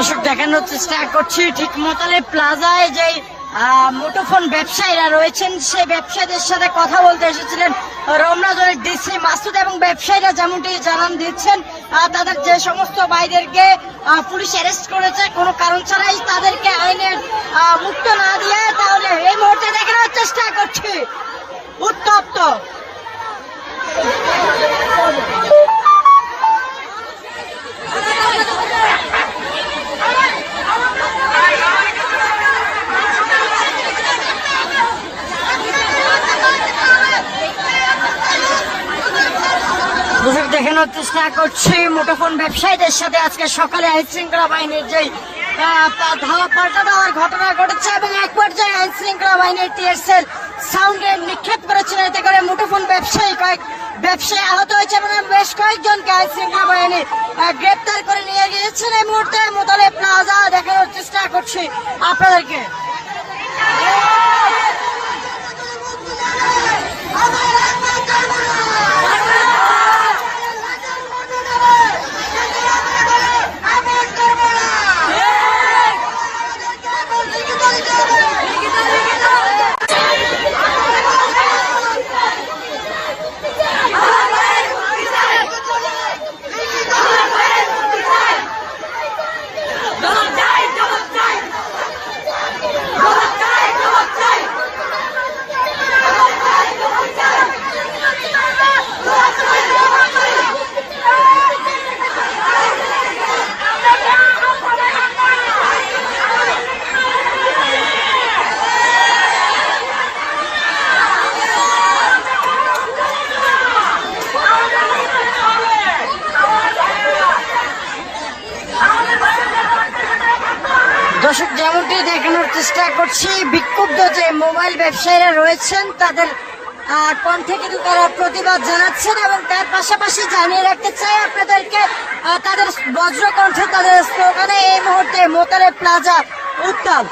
দর্শক দেখানোর চেষ্টা করছি ঠিক মোতালে প্লাজায় যে মুঠোফোন ব্যবসায়ীরা রয়েছেন সেই ব্যবসায়ীদের সাথে কথা বলতে এসেছিলেন রমনা জোনের ডিসি মাসুদ এবং ব্যবসায়ীরা যেমনটি জানান দিচ্ছেন তাদের যে সমস্ত ভাইদেরকে পুলিশ অ্যারেস্ট করেছে কোনো কারণ ছাড়াই তাদেরকে আইনের মুক্ত না দিয়ে তাহলে এই মুহূর্তে দেখানোর চেষ্টা করছি উত্তপ্ত দেখানোর চেষ্টা করছি মুঠোফোন ব্যবসায়ীদের সাথে আজকে সকালে আইন শৃঙ্খলা বাহিনীর যে ধাওয়া পাল্টা দেওয়ার ঘটনা ঘটেছে এবং এক পর্যায়ে আইন শৃঙ্খলা বাহিনীর টিয়ারশেল সাউন্ডে নিক্ষেপ করেছিল এতে করে মুঠোফোন ব্যবসায়ী আহত হয়েছে এবং বেশ কয়েকজনকে আইন শৃঙ্খলা বাহিনী গ্রেপ্তার করে নিয়ে গিয়েছেন এই মুহূর্তে মোতালে প্লাজা দেখানোর চেষ্টা করছি আপনাদেরকে দর্শক যেমনটি দেখানোর চেষ্টা করছি বিক্ষুব্ধ যে মোবাইল ব্যবসায়ীরা রয়েছেন তাদের কণ্ঠে কিন্তু তারা প্রতিবাদ জানাচ্ছেন এবং তার পাশাপাশি জানিয়ে রাখতে চাই আপনাদেরকে তাদের বজ্র কণ্ঠে তাদের স্লোগানে এই মুহূর্তে মোতালে প্লাজা উত্তাল